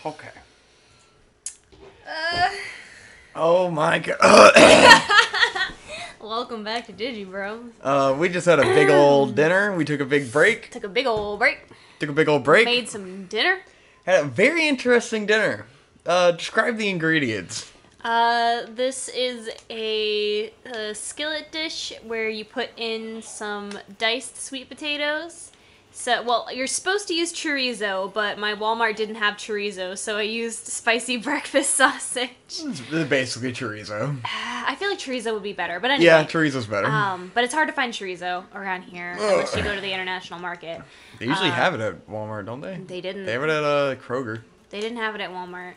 Okay. Uh, Oh my god. Welcome back to Digi Bro. We just had a big old dinner. We took a big break. Took a big old break. Made Made some dinner. Had a very interesting dinner. Describe the ingredients. This is a skillet dish where you put in some diced sweet potatoes. So, well, you're supposed to use chorizo, but my Walmart didn't have chorizo, so I used spicy breakfast sausage. It's basically chorizo. I feel like chorizo would be better, but anyway. Yeah, chorizo's better. But it's hard to find chorizo around here unless you go to the international market. They usually have it at Walmart, don't they? They didn't. They have it at Kroger. They didn't have it at Walmart.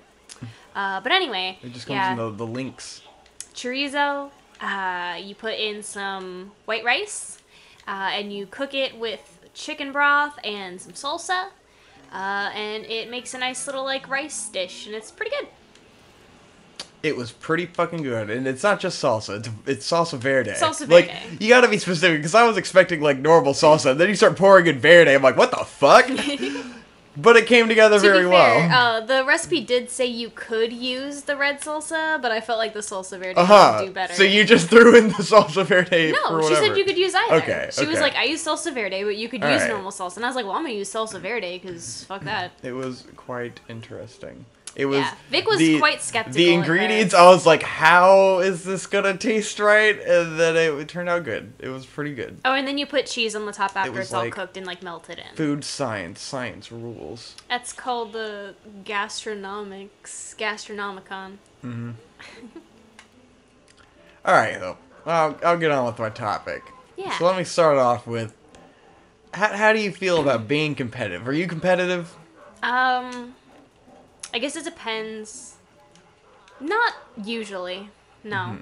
But anyway, It just comes in the links. Chorizo, you put in some white rice, and you cook it with chicken broth and some salsa, and it makes a nice little, like, rice dish, and it's pretty good. It was pretty fucking good, and it's not just salsa, it's salsa verde. Salsa verde. Like, you gotta be specific, because I was expecting, like, normal salsa, and then you start pouring in verde, I'm like, what the fuck? But it came together very well. The recipe did say you could use the red salsa, but I felt like the salsa verde would do better. So you just threw in the salsa verde for No, she whatever. said you could use either. Okay, She was okay. like, I use salsa verde, but you could All use right. normal salsa. And I was like, well, I'm going to use salsa verde, because fuck that. It was quite interesting. It was. Yeah, Vic was quite skeptical. The ingredients, I was like, how is this gonna taste right? And then it turned out good. It was pretty good. Oh, and then you put cheese on the top after was it's all like cooked and, like, melted in. Food science. Science rules. That's called the gastronomicon. Mm-hmm. Alright, though. I'll get on with my topic. Yeah. So let me start off with, how do you feel about being competitive? Are you competitive? I guess it depends. Not usually. No.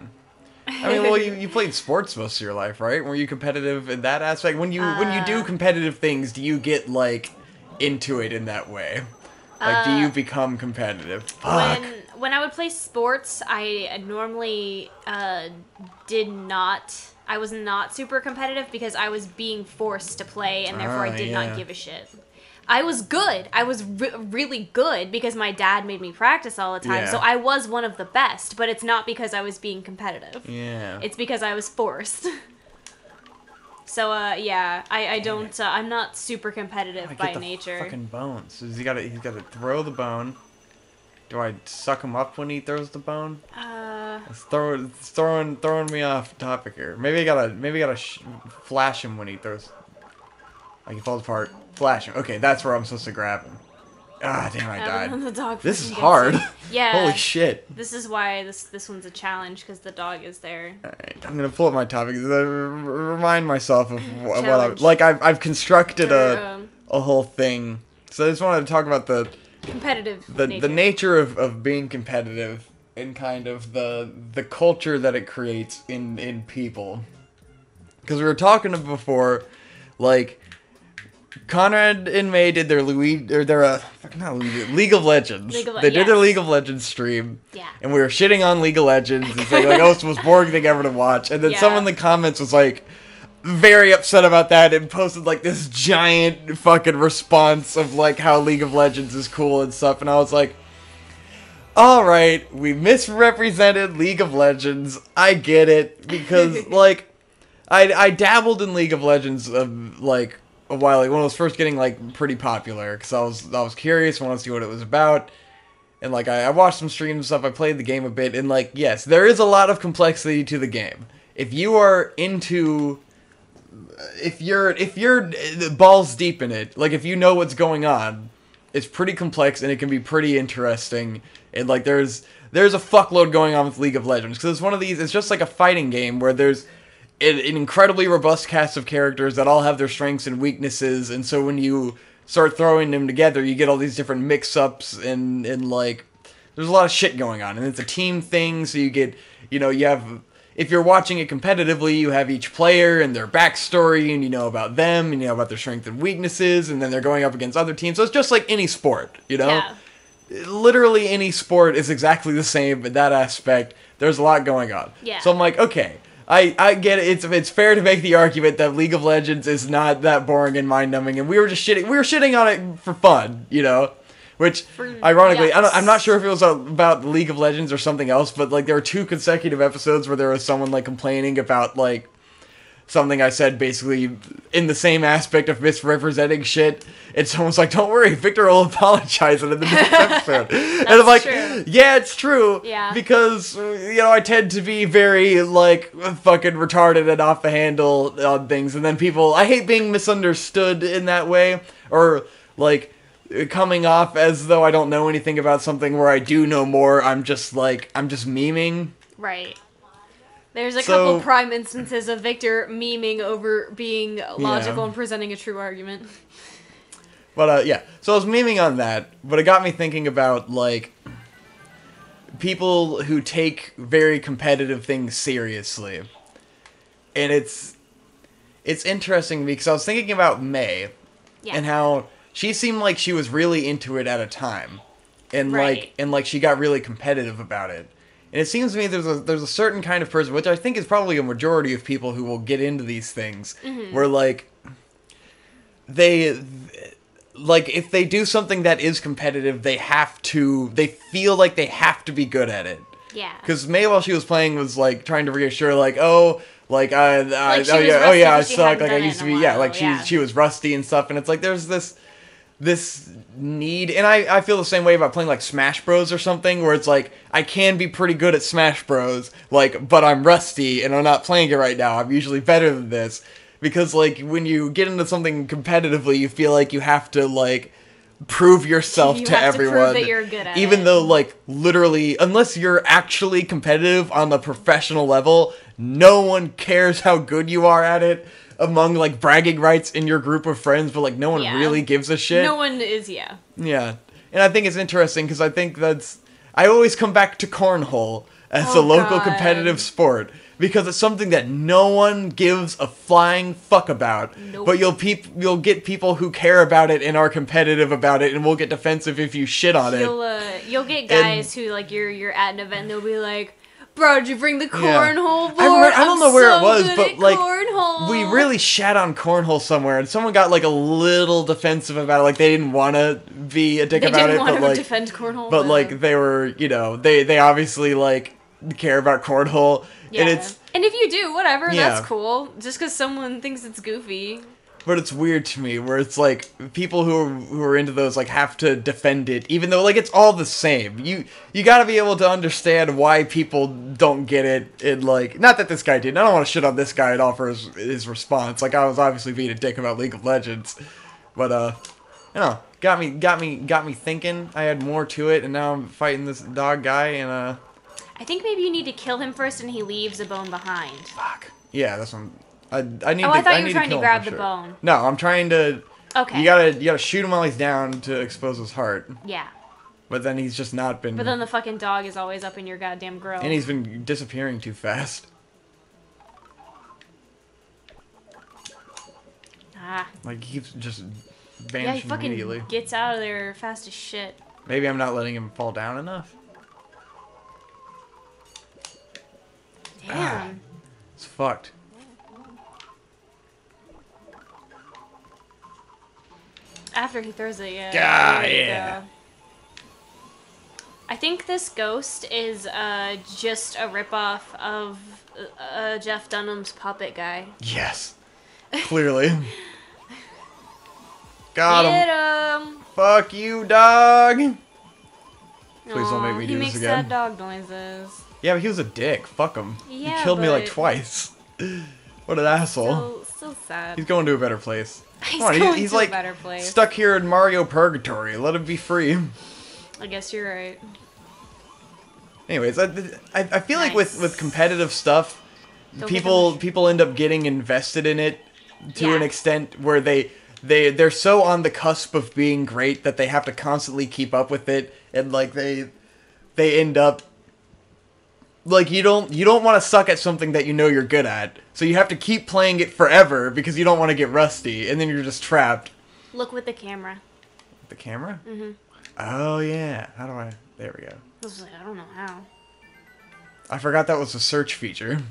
I mean, well, you played sports most of your life, right? Were you competitive in that aspect? When you do competitive things, do you get, like, into it in that way? Like, do you become competitive? Fuck. When I would play sports, I normally did not. I was not super competitive because I was being forced to play, and therefore I did not give a shit. I was good. I was really good because my dad made me practice all the time. Yeah. So I was one of the best, but it's not because I was being competitive. Yeah. It's because I was forced. So, yeah, I don't, I'm not super competitive by nature. Fucking bones. He's got to throw the bone. Do I suck him up when he throws the bone? It's throwing me off topic here. Maybe I gotta flash him when he throws. Like he falls apart. Flash him. Okay, that's where I'm supposed to grab him. Ah, damn, I died. The dog This is gets hard. it. Yeah. Holy shit. This is why this one's a challenge, because the dog is there. Alright, I'm gonna pull up my topic. Remind myself of what Challenge. I've constructed a whole thing. So I just wanted to talk about the nature of being competitive and kind of the culture that it creates in people. Because we were talking before, like, Conrad and May did their League of Legends. They did their League of Legends stream. Yeah. And we were shitting on League of Legends and saying, like, oh, it's the most boring thing ever to watch. And then someone in the comments was like, very upset about that and posted, like, this giant fucking response of, like, how League of Legends is cool and stuff. And I was like, alright, we misrepresented League of Legends. I get it. Because, like, I dabbled in League of Legends, like, a while, like, when it was first getting, like, pretty popular, because I was curious, wanted to see what it was about, and, like, I watched some streams and stuff, I played the game a bit, and, like, yes, there is a lot of complexity to the game. If you are into, if you're balls deep in it, like, if you know what's going on, it's pretty complex, and it can be pretty interesting, and, like, there's a fuckload going on with League of Legends, because it's one of these, it's just like a fighting game, where there's an incredibly robust cast of characters that all have their strengths and weaknesses, and so when you start throwing them together, you get all these different mix-ups, and like, there's a lot of shit going on, and it's a team thing, so you get, you know, you have, if you're watching it competitively, you have each player and their backstory, and you know about them, and you know about their strengths and weaknesses, and then they're going up against other teams, so it's just like any sport, you know? Yeah. Literally any sport is exactly the same in that aspect. There's a lot going on. Yeah. So I'm like, okay, I get it. It's fair to make the argument that League of Legends is not that boring and mind-numbing, and we were just shitting. We were shitting on it for fun, you know. Which, ironically, I'm not sure if it was about League of Legends or something else, but, like, there were 2 consecutive episodes where there was someone, like, complaining about, like, something I said basically in the same aspect of misrepresenting shit. And someone's like, don't worry, Victor will apologize in the next episode. And I'm like, true. Yeah, it's true. Yeah. Because, I tend to be very, like, fucking retarded and off the handle on things. And then I hate being misunderstood in that way. Or, like, coming off as though I don't know anything about something where I do know more. I'm just memeing. Right. There's a couple prime instances of Victor memeing over being logical and presenting a true argument. But, yeah. So I was memeing on that, but it got me thinking about, like, people who take very competitive things seriously. And it's interesting because I was thinking about May and how she seemed like she was really into it at a time. And, like, she got really competitive about it. And it seems to me there's a certain kind of person, which I think is probably a majority of people who will get into these things, where, like, if they do something that is competitive, they feel like they have to be good at it. Yeah. Because May, while she was playing, was, like, trying to reassure, like, I suck, like, I used to be, she was rusty and stuff, and it's like, there's this need, and I feel the same way about playing, like, Smash Bros or something, where it's like, I can be pretty good at Smash Bros, like, but I'm rusty, and I'm not playing it right now, I'm usually better than this, because, like, when you get into something competitively, you feel like you have to, like, prove yourself to everyone, prove that you're good at even though, like, literally, unless you're actually competitive on the professional level, no one cares how good you are at it, among, like, bragging rights in your group of friends, but, like, no one really gives a shit. No one is, Yeah. And I think it's interesting, because I think I always come back to cornhole as a local competitive sport, because it's something that no one gives a flying fuck about. Nope. But you'll get people who care about it and are competitive about it, and will get defensive if you shit on it. You'll get guys who, like, you're at an event, and they'll be like, bro, did you bring the cornhole board? I don't know where it was, but, like, cornhole. we really shat on cornhole somewhere, and someone got, like, a little defensive about it. Like, they didn't want to be a dick about it, but, like, defend cornhole. But, like, they were, they obviously, like, care about cornhole. Yeah. And if you do, whatever, that's cool. Just because someone thinks it's goofy. But it's weird to me, where it's like, people who are into those, like, have to defend it, even though, like, it's all the same. You gotta be able to understand why people don't get it, and, like, not that this guy did. I don't want to shit on this guy at all for his response. Like, I was obviously being a dick about League of Legends. But, got me thinking. I had more to it, and now I'm fighting this dog guy, and, I think maybe you need to kill him first, and he leaves a bone behind. Fuck. Yeah, that's what I need. I thought you were trying to grab the bone. No, I'm trying to. Okay. You gotta shoot him while he's down to expose his heart. Yeah. But then he's just not been. But then the fucking dog is always up in your goddamn grill. And he's been disappearing too fast. Like, he keeps just vanishing immediately. Yeah, he fucking gets out of there fast as shit. Maybe I'm not letting him fall down enough. Damn. It's fucked. After he throws it, yeah. Yeah. I think this ghost is just a ripoff of Jeff Dunham's puppet guy. Yes. Clearly. Got him. Get him. Fuck you, dog. Please don't make me do this again. He makes sad dog noises. Yeah, but he was a dick. Fuck him. Yeah, he killed me like twice. What an asshole. So sad. He's going to a better place. He's like a better place. Stuck here in Mario Purgatory. Let him be free. I guess you're right. Anyways, I feel like with competitive stuff, people end up getting invested in it to an extent where they're so on the cusp of being great that they have to constantly keep up with it, and like they end up like you don't want to suck at something that you know you're good at, so you have to keep playing it forever because you don't want to get rusty, and then you're just trapped. Look with the camera. The camera? Mm-hmm. Oh yeah. How do I? There we go. I don't know how. I forgot that was a search feature.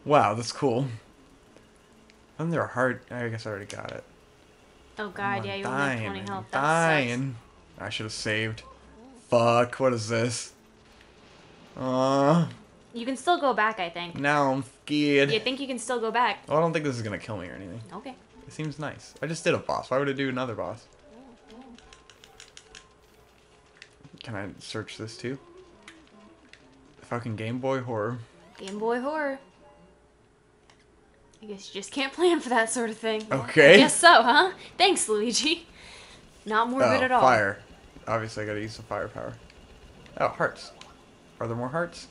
Wow, that's cool. And they're hard. I guess I already got it. Oh god, yeah, you only have 20 health. Dying. I should have saved. Fuck, what is this? You can still go back, I think. Now I'm scared. You think you can still go back? Well, I don't think this is gonna kill me or anything. Okay. It seems nice. I just did a boss. Why would it do another boss? Can I search this too? Fucking Game Boy horror. Game Boy horror. I guess you just can't plan for that sort of thing. Okay. I guess so, huh? Thanks, Luigi. Not morbid at all. Fire. Obviously, I gotta use the firepower. Oh, hearts. Are there more hearts?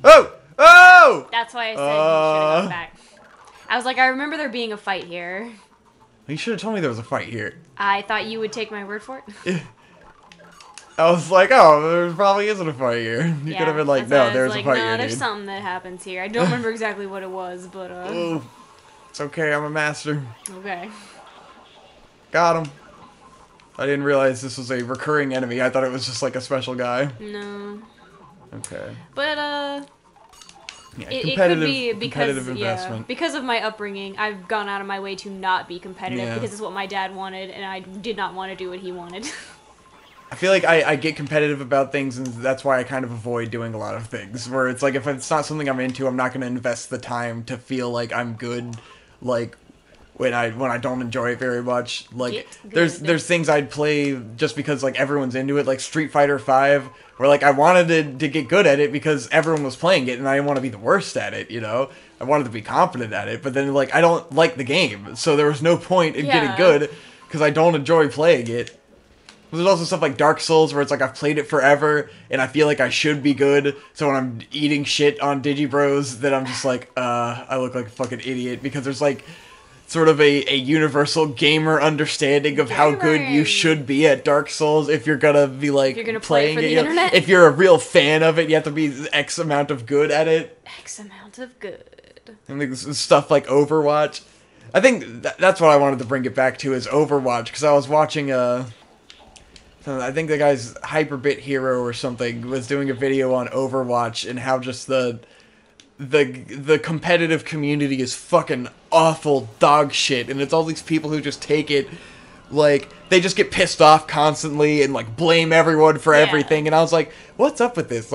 Oh! Oh! That's why I said you should have gone back. I was like, I remember there being a fight here. You should have told me there was a fight here. I thought you would take my word for it. I was like, oh, there probably isn't a fight here. You could have been like, no, there's a fight here, No, there's dude. something that happens here. I don't remember exactly what it was, but, Ooh. It's okay, I'm a master. Okay. Got him. I didn't realize this was a recurring enemy. I thought it was just like a special guy. No. Okay. But, Yeah, it could be because, competitive investment. because of my upbringing, I've gone out of my way to not be competitive Yeah. because it's what my dad wanted, and I did not want to do what he wanted. I feel like I get competitive about things, and that's why I kind of avoid doing a lot of things. Where it's like, if it's not something I'm into, I'm not going to invest the time to feel like I'm good, like, when I don't enjoy it very much. Like, there's things I'd play just because, like, everyone's into it, like Street Fighter V, where, like, I wanted to get good at it because everyone was playing it, and I didn't want to be the worst at it, you know? I wanted to be competent at it, but then, like, I don't like the game, so there was no point in getting good, because I don't enjoy playing it. There's also stuff like Dark Souls where it's like I've played it forever and I feel like I should be good. So when I'm eating shit on Digibros, then I'm just like, I look like a fucking idiot because there's like sort of a universal gamer understanding of how good you should be at Dark Souls if you're gonna be like you're gonna playing play it for it. the internet? If you're a real fan of it, you have to be X amount of good at it. X amount of good. I think stuff like Overwatch. I think that's what I wanted to bring it back to is Overwatch because I was watching I think the guy's Hyperbit Hero or something was doing a video on Overwatch and how just the competitive community is fucking awful dog shit, and it's all these people who just take it like they just get pissed off constantly and like blame everyone for everything. And I was like, what's up with this?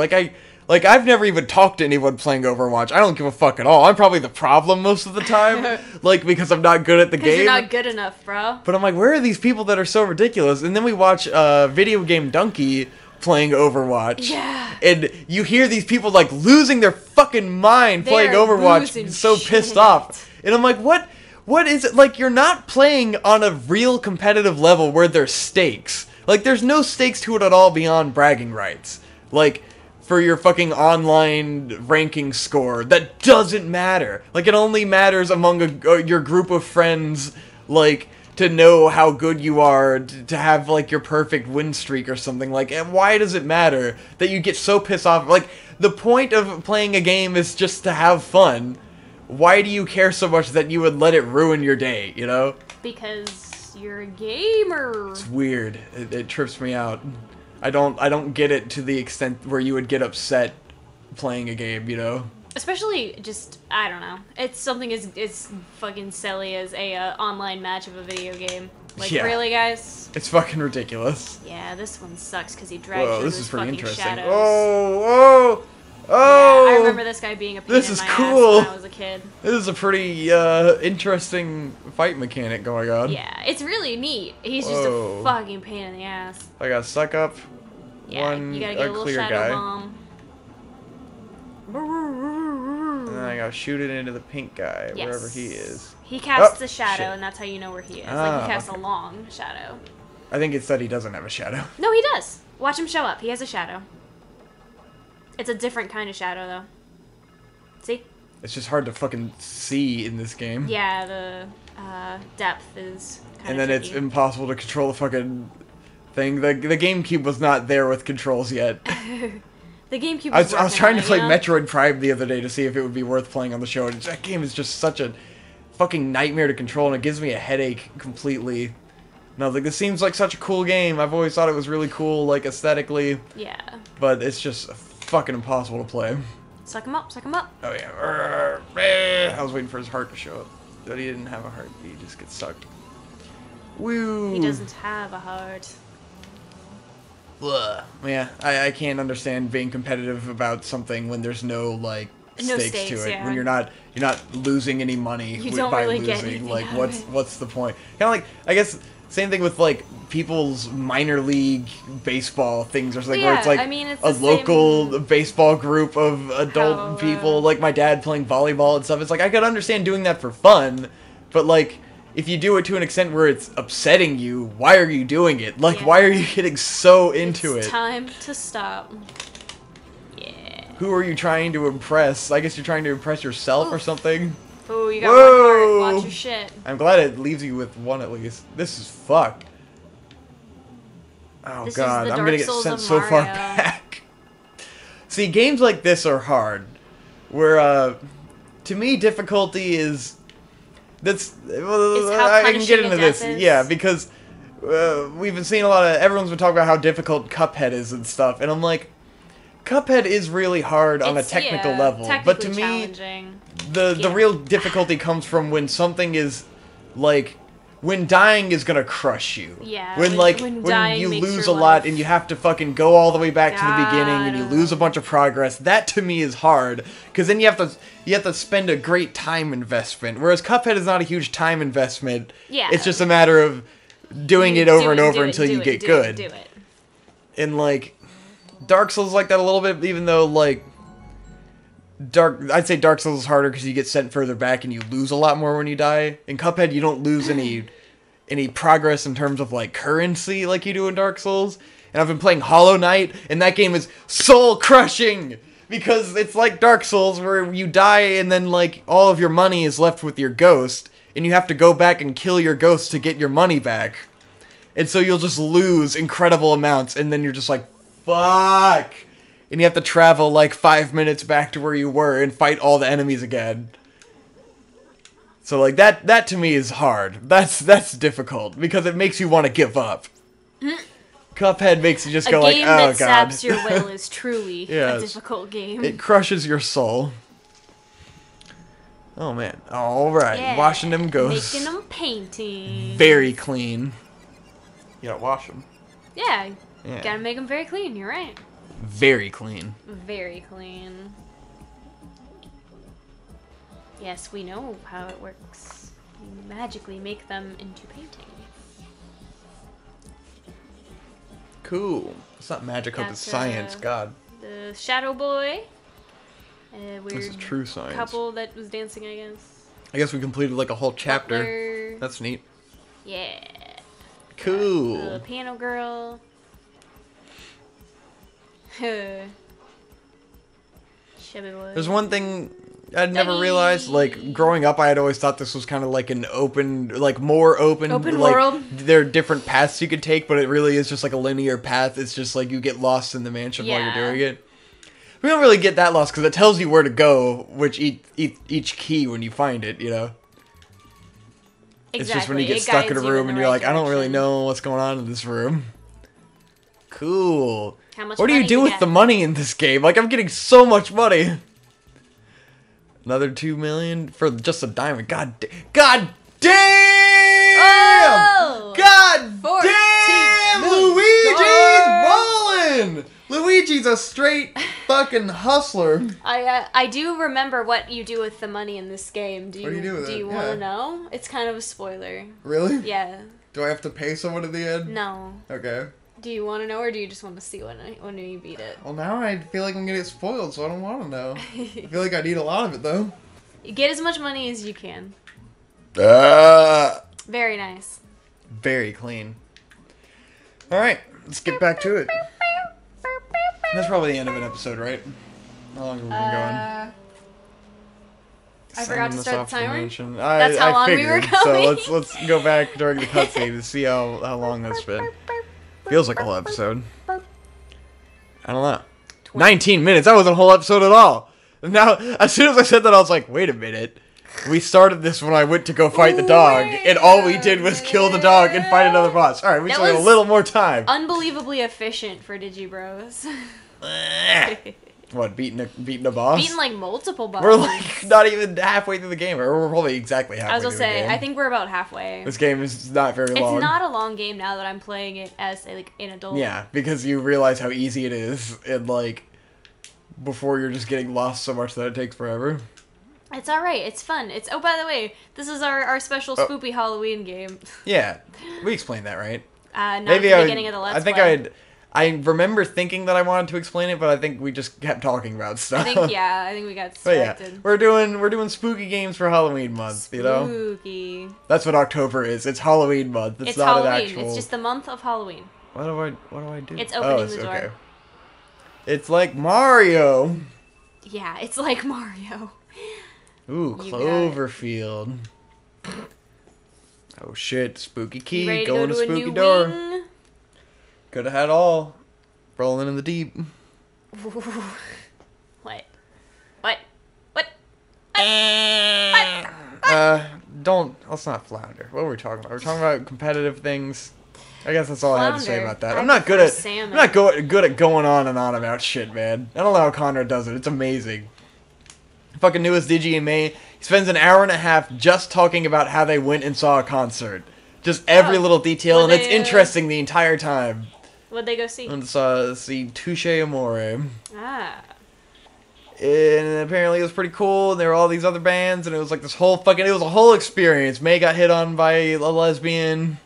I've never even talked to anyone playing Overwatch. I don't give a fuck at all. I'm probably the problem most of the time, like because I'm not good at the game. Because you're not good enough, bro. But I'm like, where are these people that are so ridiculous? And then we watch Video Game Donkey playing Overwatch. Yeah. And you hear these people like losing their fucking mind playing Overwatch, so pissed off. And I'm like, what is it? Like, you're not playing on a real competitive level where there's stakes. Like, there's no stakes to it at all beyond bragging rights. Like, for your fucking online ranking score. That doesn't matter. Like, it only matters among your group of friends, like, to know how good you are, to have, like, your perfect win streak or something. Like, and why does it matter that you get so pissed off? Like, the point of playing a game is just to have fun. Why do you care so much that you would let it ruin your day, you know? Because you're a gamer. It's weird. It trips me out. I don't get it to the extent where you would get upset playing a game, you know? Especially just, I don't know. It's something as fucking silly as a online match of a video game. Like, really, guys? It's fucking ridiculous. Yeah, this one sucks because he dragged through his fucking shadows. Oh! Yeah, I remember this guy being a pain in my ass when I was a kid. This is a pretty interesting fight mechanic going on. Yeah, it's really neat. He's just a fucking pain in the ass. I gotta suck up you gotta get a little shadow bomb. And then I gotta shoot it into the pink guy, wherever he is. He casts a shadow, and that's how you know where he is. Like, he casts a long shadow. I think it's that he doesn't have a shadow. No, he does. Watch him show up. He has a shadow. It's a different kind of shadow, though. See? It's just hard to fucking see in this game. Yeah, the depth is kind of And then tricky. it's impossible to control the fucking thing. The GameCube was not there with controls yet. The GameCube I was trying to play you know? Metroid Prime the other day to see if it would be worth playing on the show, and that game is just such a fucking nightmare to control, and it gives me a headache completely. And I was like, this seems like such a cool game. I've always thought it was really cool, like, aesthetically. Yeah. But it's just fucking impossible to play. Suck him up, suck him up. Oh, yeah. I was waiting for his heart to show up. But he didn't have a heart. He just gets sucked. Woo! He doesn't have a heart. Ugh. Yeah, I can't understand being competitive about something when there's no like stakes to it. Yeah. When you're not losing any money by really losing. Like what's the point? Kind of like, I guess, same thing with like people's minor league baseball things or something, where it's like it's a local baseball group of adult people, like my dad playing volleyball and stuff. It's like I could understand doing that for fun, but like if you do it to an extent where it's upsetting you, why are you doing it? Like why are you getting so into it? It's time to stop. Yeah. Who are you trying to impress? I guess you're trying to impress yourself or something. Oh, you got one heart. Watch your shit. I'm glad it leaves you with one at least. This is fucked. Oh god, I'm gonna get sent so far back. See, games like this are hard. Where, to me, difficulty is... I can get into this. Yeah, because we've been seeing a lot of... Everyone's been talking about how difficult Cuphead is and stuff. And I'm like, Cuphead is really hard on a technical level. But to me, the real difficulty comes from when something is, like... When dying is gonna crush you. Yeah. When you lose a lot and you have to fucking go all the way back to the beginning and you lose a bunch of progress, that to me is hard. Because then you have to spend a great time investment. Whereas Cuphead is not a huge time investment. Yeah. It's just a matter of doing it over and over until you get good. And like Dark Souls is like that a little bit, even though like I'd say Dark Souls is harder because you get sent further back and you lose a lot more when you die. In Cuphead, you don't lose any progress in terms of like currency like you do in Dark Souls. And I've been playing Hollow Knight, and that game is soul crushing because it's like Dark Souls where you die and then like all of your money is left with your ghost, and you have to go back and kill your ghost to get your money back. And so you'll just lose incredible amounts, and then you're just like, fuck. And you have to travel like 5 minutes back to where you were and fight all the enemies again. So like that to me is hard. That's difficult because it makes you want to give up. Cuphead makes you just go like, oh god. A game that saps your will is truly a difficult game. It crushes your soul. Oh man. All right, washing them ghosts. Making them painting. Very clean. You gotta wash them. Yeah. Gotta make them very clean. You're right. Very clean. Very clean. Yes, we know how it works. We magically make them into painting. Cool. It's not magic, hope it's science. God. The Shadow Boy. Weird this is true science. Couple that was dancing, I guess. I guess we completed like a whole chapter. Butler. That's neat. Yeah. Cool. The piano girl. Chubby boy. There's one thing I'd never realized, like, growing up I had always thought this was kind of like an open, like, more open like, world. There are different paths you could take, but it really is just like a linear path. It's just like you get lost in the mansion while you're doing it. We don't really get that lost because it tells you where to go, which each key when you find it, you know? Exactly. It's just when you get stuck in a room and you're like, I don't really know what's going on in this room. Cool. What do you do with the money in this game? Like, I'm getting so much money. Another 2 million for just a diamond. God damn! Oh! God damn! Luigi's rolling! Luigi's a straight fucking hustler. I do remember what you do with the money in this game. What do you do with it? Do you want to know? It's kind of a spoiler. Really? Yeah. Do I have to pay someone at the end? No. Okay. Do you want to know, or do you just want to see when you beat it? Well, now I feel like I'm gonna get spoiled, so I don't want to know. I feel like I need a lot of it, though. You get as much money as you can. Very nice. Very clean. Alright, let's get back to it. That's probably the end of an episode, right? How long have we been going? I forgot to start the timer. That's how long we were going. So let's go back during the cutscene to see how long that's been. Feels like a whole episode. I don't know. 19 minutes. That wasn't a whole episode at all. Now, as soon as I said that, I was like, wait a minute. We started this when I went to go fight the dog, and all we did was kill the dog and fight another boss. Alright, we still have a little more time. Unbelievably efficient for Digibros. What, beating a boss? Beating like multiple bosses. We're like not even halfway through the game, or we're probably exactly halfway I was gonna through the say, game. I think we're about halfway. This game is not very long. It's not a long game now that I'm playing it as like an adult. Yeah, because you realize how easy it is, and like before you're just getting lost so much that it takes forever. It's alright, it's fun. It's by the way, this is our special spoopy Halloween game. Yeah, we explained that, right? Not at the beginning of the Let's Play. I remember thinking that I wanted to explain it, but I think we just kept talking about stuff. I think we got But distracted. yeah, we're doing spooky games for Halloween month, you know? Spooky. That's what October is. It's Halloween month. It's not Halloween. an actual... It's just the month of Halloween. What do I do? It's opening the door. Okay. It's like Mario. Yeah, it's like Mario. Ooh, Cloverfield. Oh shit, spooky key, ready to going go to to a spooky new door. wing? Could have had all. Rolling in the deep. What? What? Let's not flounder. What were we talking about? We're talking about competitive things. I guess that's all I had to say about that. I'm not good at going on and on about shit, man. I don't know how Conrad does it. It's amazing. Fucking newest DGMA. He spends an hour and a half just talking about how they went and saw a concert. Just every little detail, and it's interesting the entire time. What'd they go see? And see Touche Amore. Ah. And apparently it was pretty cool, and there were all these other bands, and it was like this whole it was a whole experience. May got hit on by a lesbian.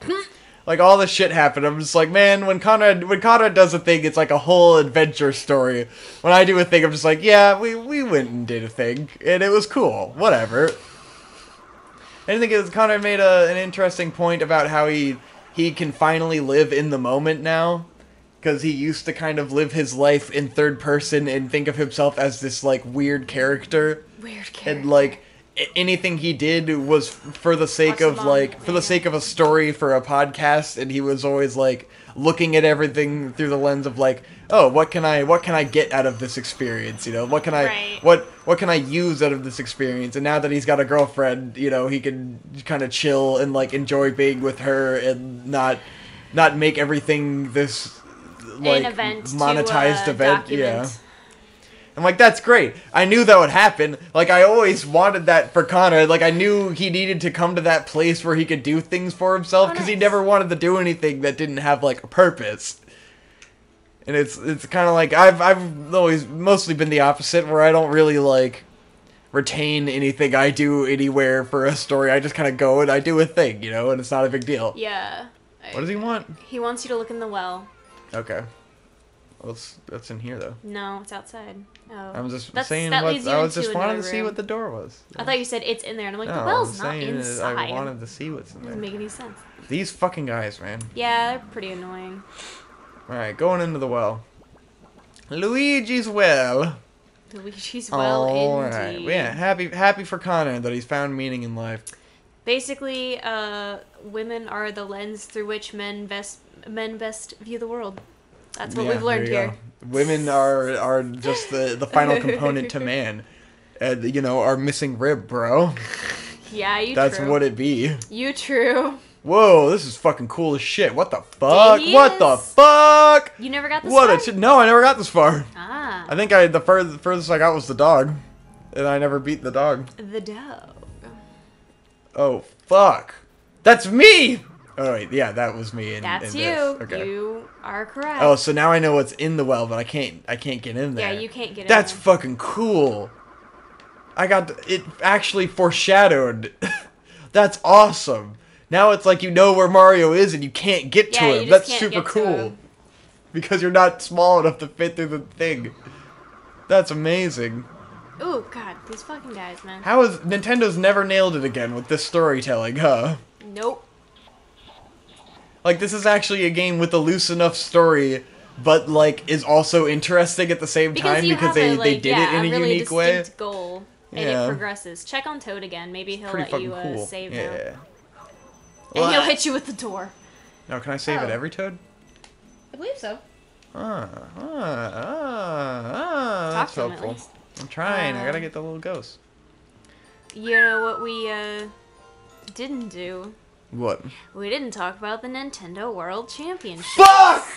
Like, all this shit happened. I'm just like, man, when Conrad does a thing, it's like a whole adventure story. When I do a thing, I'm just like, yeah, we went and did a thing, and it was cool. Whatever. I think Conrad made an interesting point about how he can finally live in the moment now. Because he used to kind of live his life in third person and think of himself as this, like, weird character. And, like, anything he did was for the sake of, like, for the sake of a story for a podcast. And he was always, like, looking at everything through the lens of, like, oh, what can I get out of this experience? You know, what can what can I use out of this experience? And now that he's got a girlfriend, you know, he can kind of chill and, like, enjoy being with her and not make everything this... like monetized event, yeah. I'm like, that's great. I knew that would happen. Like, I always wanted that for Connor. Like, I knew he needed to come to that place where he could do things for himself because he never wanted to do anything that didn't have like a purpose. And it's kind of like I've always mostly been the opposite, where I don't really like retain anything I do anywhere for a story. I just kind of go and I do a thing, you know, and it's not a big deal. Yeah. What does he want? He wants you to look in the well. Okay. Well, that's in here, though. No, it's outside. Oh. I'm just saying I was just wanting to see what the door was. I thought you said it's in there, and I'm like, the well's not inside. I wanted to see what's in there. Doesn't make any sense. These fucking guys, man. Yeah, they're pretty annoying. Alright, going into the well. Luigi's well. Luigi's well, indeed. Alright, yeah, happy for Connor that he's found meaning in life. Basically, women are the lens through which men best view the world. That's what we've learned here. Women are just the final component to man. You know, our missing rib, bro. Yeah, That's what it be. You true. Whoa, this is fucking cool as shit. What the fuck? What the fuck? You never got this far? No, I never got this far. Ah. I think the furthest I got was the dog. And I never beat the dog. The dog. Oh, fuck. That's me! Oh, wait, yeah, that was me. That's you. Okay. You are correct. Oh, so now I know what's in the well, but I can't get in there. Yeah, you can't get in That's there. fucking cool. I got it actually foreshadowed. That's awesome. Now it's like you know where Mario is and you can't get to him. That's super cool. Because you're not small enough to fit through the thing. That's amazing. Ooh, God, these fucking guys, man. How is Nintendo's never nailed it again with this storytelling, huh? Nope. Like, this is actually a game with a loose enough story, but, like, is also interesting at the same time because they did it in a really unique way. Distinct goal, and it progresses. Check on Toad again. Maybe he'll let you save now. And he'll hit you with the door. No, can I save at every Toad? I believe so. That's helpful. I'm trying. I gotta get the little ghost. You know what we didn't do? What? We didn't talk about the Nintendo World Championship. Fuck!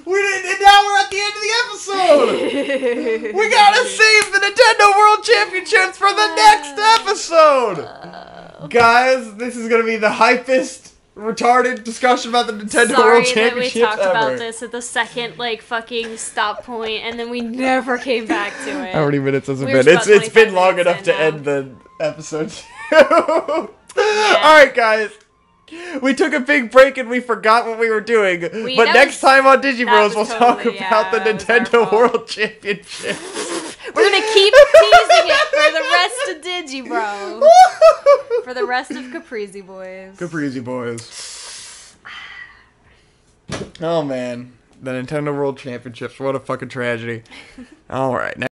We didn't. And now we're at the end of the episode. We gotta save the Nintendo World Championships for the next episode. Guys, this is gonna be the hypest, retarded discussion about the Nintendo World Championships that we talked ever. about this at the second, like, fucking stop point, and then we never came back to it. How many minutes has it been? It's been long enough to end the episode. Yeah. Alright, guys. We took a big break and we forgot what we were doing. But next time on Digibros, we'll talk about the Nintendo World Championship. We're gonna keep teasing it for the rest of Digibro. For the rest of Caprizi Boys. Caprizi Boys. Oh man. The Nintendo World Championships. What a fucking tragedy. Alright.